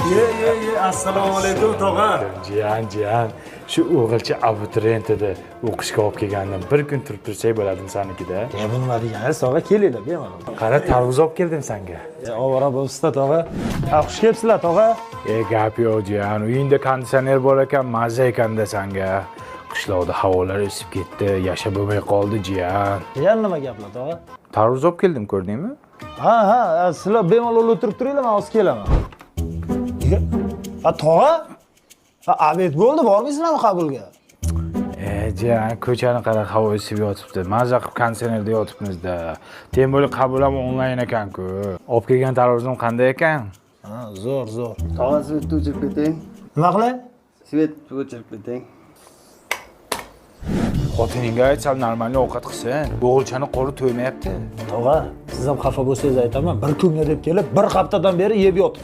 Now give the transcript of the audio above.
Assalomu alaykum tog'a. Jiyan. Shu o'g'ilcha abituriyent edi. O'qishga olib kelgandim. Bir kun turib tursak bo'ladimi sanikida? Nima degani, tog'a kelinglar, bemalol. Qara tarvuz olib keldim senga. Ovora bo'lsa tog'a. Xush kelibsizlar tog'a. Gap yo'q jiyan. Uyingda konditsioner bor ekan, mazza ekanda senga. Qishloqda havolar isib ketdi, yashab bo'lmay qoldi jiyan. Yana nima gaplar tog'a? Tarvuz olib keldim, ko'rdingmi? Ha, sizlar bemalol o'tirib turinglar, men hozir kelaman. Tog'a? Abed bo'ldi, bormaysizlarmi qabulga? Jiyan, ko'chani qara, havo isib yotibdi. Mazza qilib konditsionerda yotibmiz-da. Tem bo'lib qabul ham onlayn ekan-ku. Olib kelgan tarvuzim qanday ekan? Ha, zo'r. Tog'a svetni o'chirib keting. Nima qilay? Svetni o'chirib keting. Xotiningga aytsam normalniy ovqat qilsin. O'g'ilchani qo'ri to'ymayapti. Tog'a, siz ham xafa bo'lsangiz aytaman. Bir kunga deb kelib, bir haftadan beri yeb yotib.